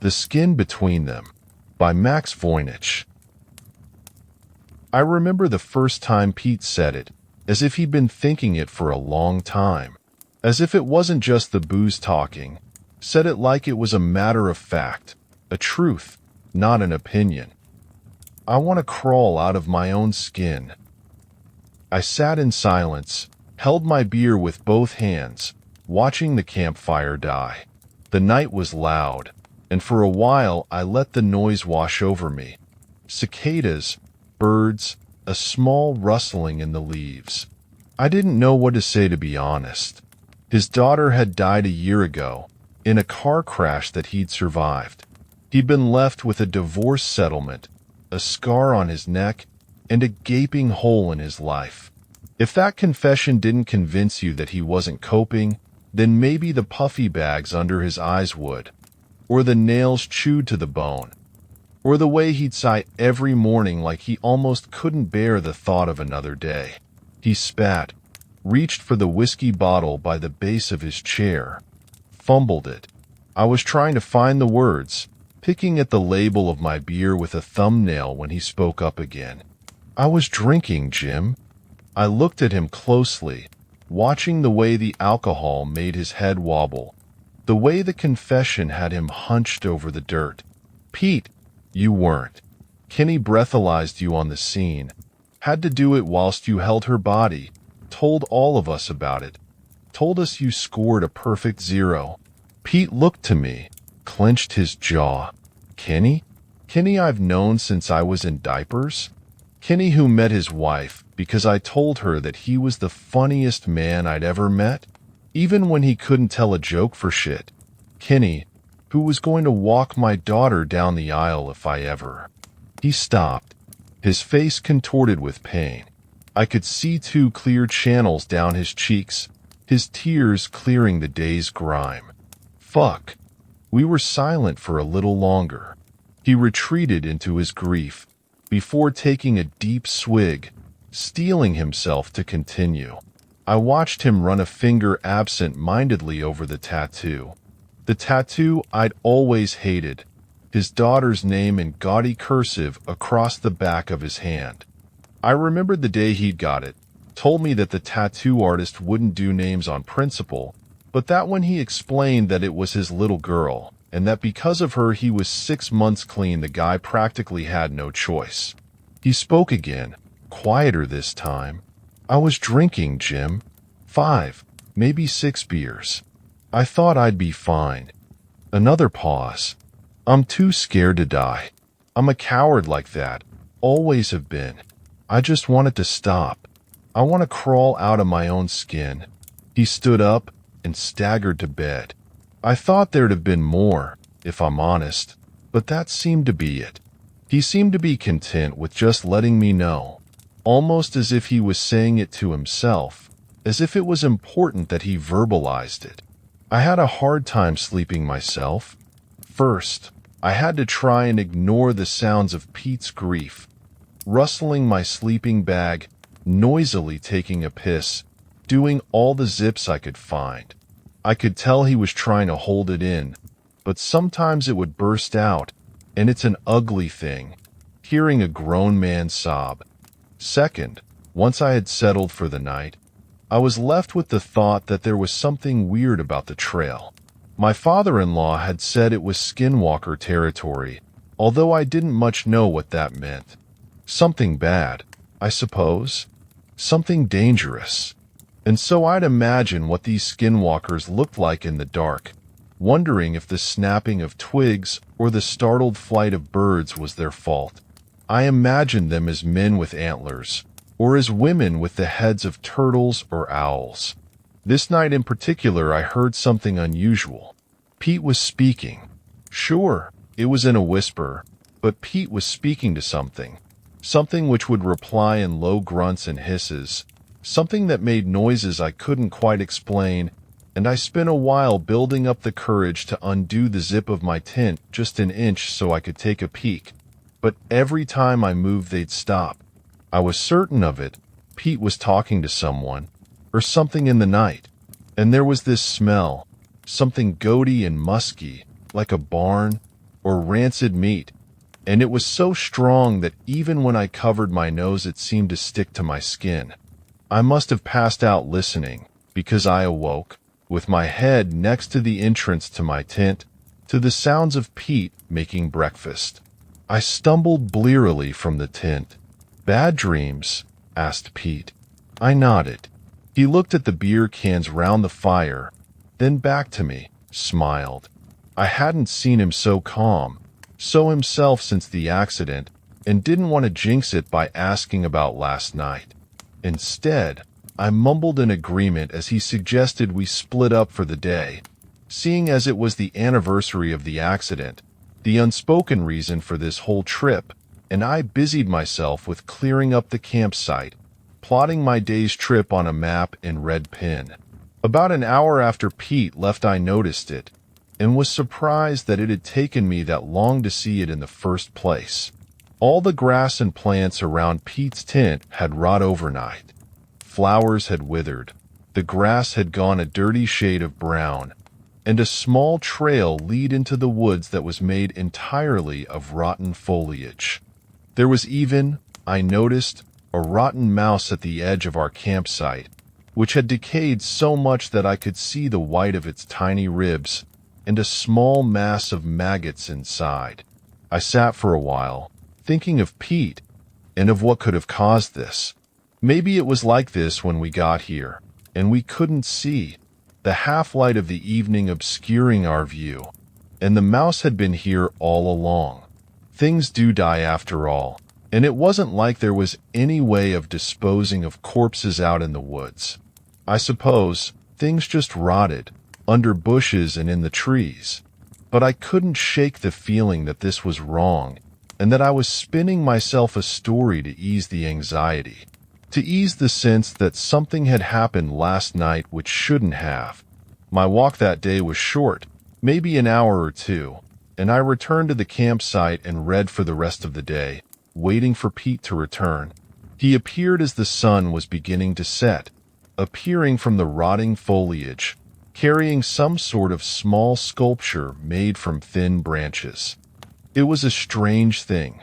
The Skin Between Them by Max Voynich. I remember the first time Pete said it, as if he'd been thinking it for a long time, as if it wasn't just the booze talking, said it like it was a matter of fact, a truth, not an opinion. I want to crawl out of my own skin. I sat in silence, held my beer with both hands, watching the campfire die. The night was loud, and for a while I let the noise wash over me. Cicadas, birds, a small rustling in the leaves. I didn't know what to say, to be honest. His daughter had died a year ago, in a car crash that he'd survived. He'd been left with a divorce settlement, a scar on his neck, and a gaping hole in his life. If that confession didn't convince you that he wasn't coping, then maybe the puffy bags under his eyes would, or the nails chewed to the bone, or the way he'd sigh every morning like he almost couldn't bear the thought of another day. He spat, reached for the whiskey bottle by the base of his chair, fumbled it. I was trying to find the words, picking at the label of my beer with a thumbnail when he spoke up again. "I was drinking, Jim." I looked at him closely, watching the way the alcohol made his head wobble, the way the confession had him hunched over the dirt. "Pete, you weren't. Kenny breathalyzed you on the scene. Had to do it whilst you held her body. Told all of us about it. Told us you scored a perfect 0. Pete looked to me, clenched his jaw. "Kenny? Kenny I've known since I was in diapers? Kenny who met his wife because I told her that he was the funniest man I'd ever met, even when he couldn't tell a joke for shit? Kenny, who was going to walk my daughter down the aisle if I ever—" He stopped, his face contorted with pain. I could see 2 clear channels down his cheeks, his tears clearing the day's grime. Fuck. We were silent for a little longer. He retreated into his grief, before taking a deep swig, steeling himself to continue. I watched him run a finger absent-mindedly over the tattoo. The tattoo I'd always hated, his daughter's name in gaudy cursive across the back of his hand. I remembered the day he'd got it, told me that the tattoo artist wouldn't do names on principle, but that when he explained that it was his little girl, and that because of her he was 6 months clean, the guy practically had no choice. He spoke again, quieter this time. "I was drinking, Jim. 5, maybe 6 beers. I thought I'd be fine." Another pause. "I'm too scared to die. I'm a coward like that. Always have been. I just wanted to stop. I want to crawl out of my own skin." He stood up and staggered to bed. I thought there'd have been more, if I'm honest, but that seemed to be it. He seemed to be content with just letting me know, almost as if he was saying it to himself, as if it was important that he verbalized it. I had a hard time sleeping myself. First, I had to try and ignore the sounds of Pete's grief, rustling my sleeping bag, noisily taking a piss, doing all the zips I could find. I could tell he was trying to hold it in, but sometimes it would burst out, and it's an ugly thing, hearing a grown man sob. Second, once I had settled for the night, I was left with the thought that there was something weird about the trail. My father-in-law had said it was skinwalker territory, although I didn't much know what that meant. Something bad, I suppose. Something dangerous. And so I'd imagine what these skinwalkers looked like in the dark, wondering if the snapping of twigs or the startled flight of birds was their fault. I imagined them as men with antlers, or as women with the heads of turtles or owls. This night in particular I heard something unusual. Pete was speaking. Sure, it was in a whisper, but Pete was speaking to something. Something which would reply in low grunts and hisses. Something that made noises I couldn't quite explain, and I spent a while building up the courage to undo the zip of my tent just an inch so I could take a peek. But every time I moved they'd stop. I was certain of it. Pete was talking to someone, or something in the night. And there was this smell, something goaty and musky, like a barn, or rancid meat, and it was so strong that even when I covered my nose it seemed to stick to my skin. I must have passed out listening, because I awoke, with my head next to the entrance to my tent, to the sounds of Pete making breakfast. I stumbled blearily from the tent. "Bad dreams?" asked Pete. I nodded. He looked at the beer cans round the fire, then back to me, smiled. I hadn't seen him so calm, so himself since the accident, and didn't want to jinx it by asking about last night. Instead, I mumbled an agreement as he suggested we split up for the day. Seeing as it was the anniversary of the accident, the unspoken reason for this whole trip, and I busied myself with clearing up the campsite, plotting my day's trip on a map in red pen. About an hour after Pete left I noticed it, and was surprised that it had taken me that long to see it in the first place. All the grass and plants around Pete's tent had rot overnight. Flowers had withered, the grass had gone a dirty shade of brown, and a small trail led into the woods that was made entirely of rotten foliage. There was even, I noticed, a rotten mouse at the edge of our campsite, which had decayed so much that I could see the white of its tiny ribs and a small mass of maggots inside. I sat for a while, thinking of Pete and of what could have caused this. Maybe it was like this when we got here, and we couldn't see, the half-light of the evening obscuring our view, and the mouse had been here all along. Things do die after all, and it wasn't like there was any way of disposing of corpses out in the woods. I suppose things just rotted, under bushes and in the trees. But I couldn't shake the feeling that this was wrong, and that I was spinning myself a story to ease the anxiety, to ease the sense that something had happened last night which shouldn't have. My walk that day was short, maybe an hour or two, and I returned to the campsite and read for the rest of the day, waiting for Pete to return. He appeared as the sun was beginning to set, appearing from the rotting foliage, carrying some sort of small sculpture made from thin branches. It was a strange thing.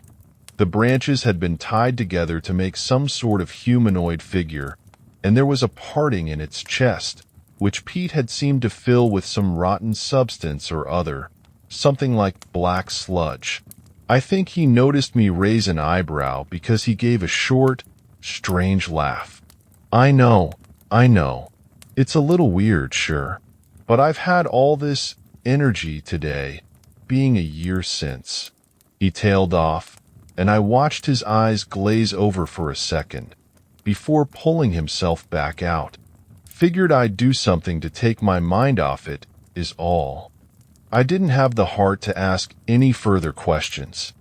The branches had been tied together to make some sort of humanoid figure, and there was a parting in its chest, which Pete had seemed to fill with some rotten substance or other, something like black sludge. I think he noticed me raise an eyebrow because he gave a short, strange laugh. I know. It's a little weird, sure, but I've had all this energy today, being a year since." He tailed off, and I watched his eyes glaze over for a second, before pulling himself back out. Figured I'd do something to take my mind off it, is all. I didn't have the heart to ask any further questions.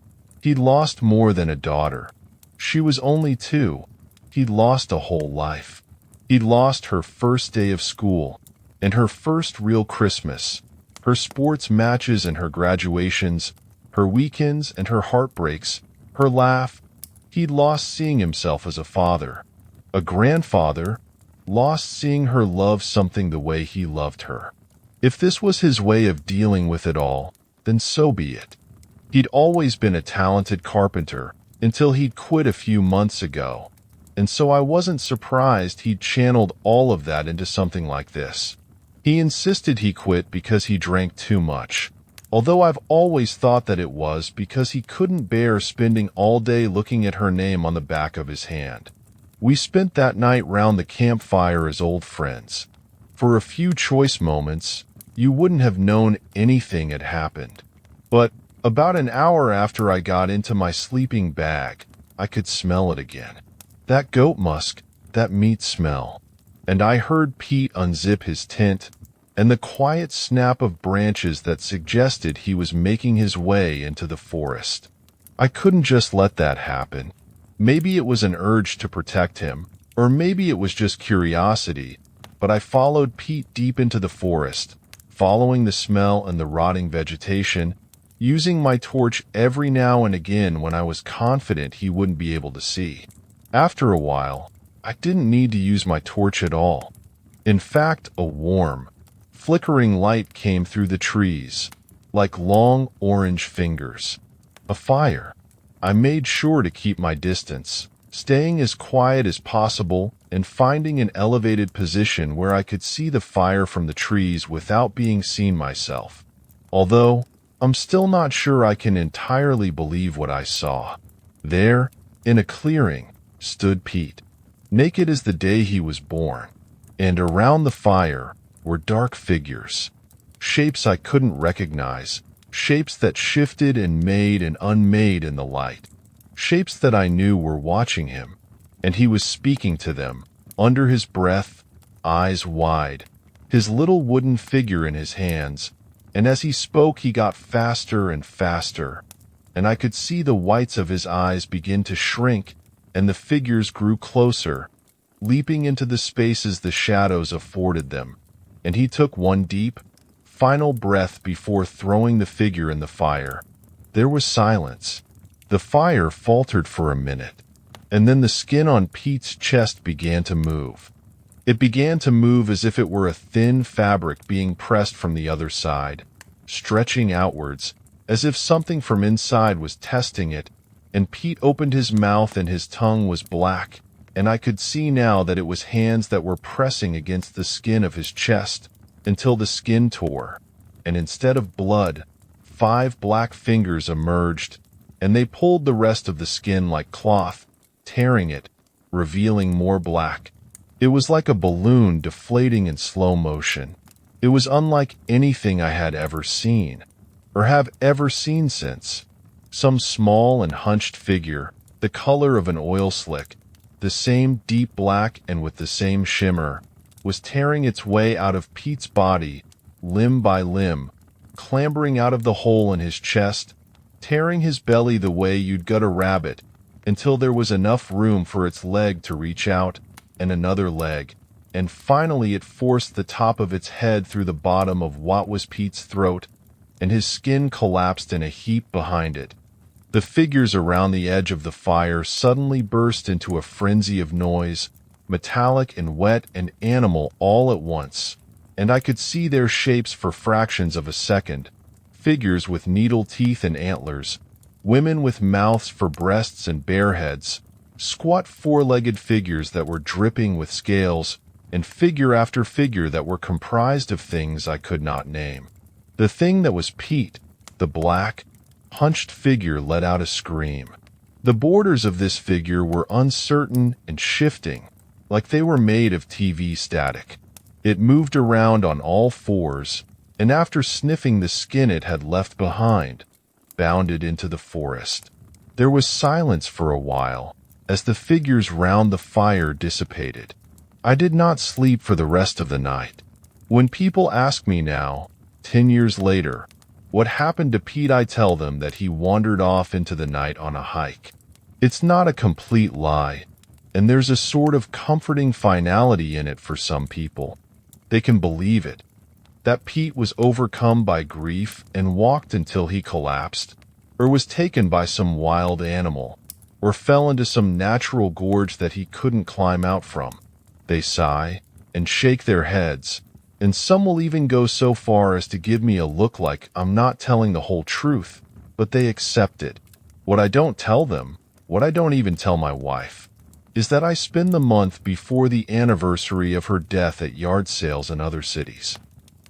He'd lost more than a daughter. She was only 2. He'd lost a whole life. He'd lost her first day of school, and her first real Christmas, her sports matches and her graduations, her weekends and her heartbreaks, her laugh. He'd lost seeing himself as a father, a grandfather, lost seeing her love something the way he loved her. If this was his way of dealing with it all, then so be it. He'd always been a talented carpenter, until he'd quit a few months ago, and so I wasn't surprised he'd channeled all of that into something like this. He insisted he quit because he drank too much, although I've always thought that it was because he couldn't bear spending all day looking at her name on the back of his hand. We spent that night round the campfire as old friends. For a few choice moments, you wouldn't have known anything had happened. But about an hour after I got into my sleeping bag, I could smell it again. That goat musk, that meat smell. And I heard Pete unzip his tent, and the quiet snap of branches that suggested he was making his way into the forest. I couldn't just let that happen. Maybe it was an urge to protect him, or maybe it was just curiosity, but I followed Pete deep into the forest, following the smell and the rotting vegetation, using my torch every now and again when I was confident he wouldn't be able to see. After a while, I didn't need to use my torch at all. In fact, a warm, flickering light came through the trees, like long orange fingers. A fire. I made sure to keep my distance, staying as quiet as possible and finding an elevated position where I could see the fire from the trees without being seen myself. Although, I'm still not sure I can entirely believe what I saw. There, in a clearing, stood Pete, naked as the day he was born, and around the fire were dark figures, shapes I couldn't recognize, shapes that shifted and made and unmade in the light, shapes that I knew were watching him, and he was speaking to them, under his breath, eyes wide, his little wooden figure in his hands, and as he spoke he got faster and faster, and I could see the whites of his eyes begin to shrink, and the figures grew closer, leaping into the spaces the shadows afforded them, and he took one deep, final breath before throwing the figure in the fire. There was silence. The fire faltered for a minute, and then the skin on Pete's chest began to move. It began to move as if it were a thin fabric being pressed from the other side, stretching outwards, as if something from inside was testing it, and Pete opened his mouth and his tongue was black, and I could see now that it was hands that were pressing against the skin of his chest, until the skin tore, and instead of blood, 5 black fingers emerged, and they pulled the rest of the skin like cloth, tearing it, revealing more black. It was like a balloon deflating in slow motion. It was unlike anything I had ever seen, or have ever seen since. Some small and hunched figure, the color of an oil slick, the same deep black and with the same shimmer, was tearing its way out of Pete's body, limb by limb, clambering out of the hole in his chest, tearing his belly the way you'd gut a rabbit, until there was enough room for its leg to reach out, and another leg, and finally it forced the top of its head through the bottom of what was Pete's throat, and his skin collapsed in a heap behind it. The figures around the edge of the fire suddenly burst into a frenzy of noise, metallic and wet and animal all at once, and I could see their shapes for fractions of a second. Figures with needle teeth and antlers, women with mouths for breasts and bare heads, squat 4-legged figures that were dripping with scales, and figure after figure that were comprised of things I could not name. The thing that was Pete, the black, hunched figure, let out a scream. The borders of this figure were uncertain and shifting, like they were made of TV static. It moved around on all fours, and after sniffing the skin it had left behind, bounded into the forest. There was silence for a while, as the figures round the fire dissipated. I did not sleep for the rest of the night. When people ask me now, 10 years later, what happened to Pete, I tell them that he wandered off into the night on a hike. It's not a complete lie, and there's a sort of comforting finality in it for some people. They can believe it, that Pete was overcome by grief and walked until he collapsed, or was taken by some wild animal, or fell into some natural gorge that he couldn't climb out from. They sigh and shake their heads, and some will even go so far as to give me a look like I'm not telling the whole truth, but they accept it. What I don't tell them, what I don't even tell my wife, is that I spend the month before the anniversary of her death at yard sales in other cities.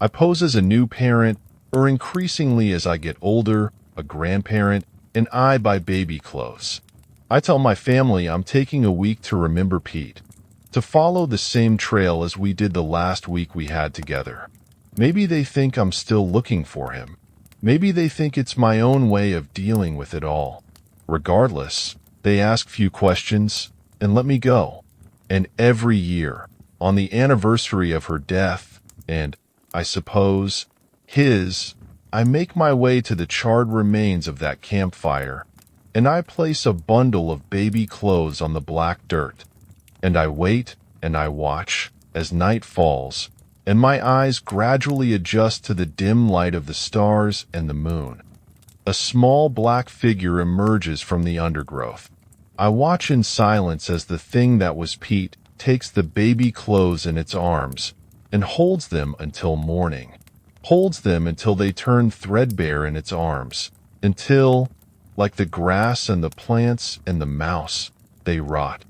I pose as a new parent, or increasingly as I get older, a grandparent, and I buy baby clothes. I tell my family I'm taking a week to remember Pete, to follow the same trail as we did the last week we had together. Maybe they think I'm still looking for him. Maybe they think it's my own way of dealing with it all. Regardless, they ask few questions and let me go. And every year, on the anniversary of her death, and, I suppose, his, I make my way to the charred remains of that campfire, and I place a bundle of baby clothes on the black dirt, and I wait and I watch as night falls, and my eyes gradually adjust to the dim light of the stars and the moon. A small black figure emerges from the undergrowth. I watch in silence as the thing that was Pete takes the baby clothes in its arms and holds them until morning. holds them until they turn threadbare in its arms, until, like the grass and the plants and the mouse, they rot.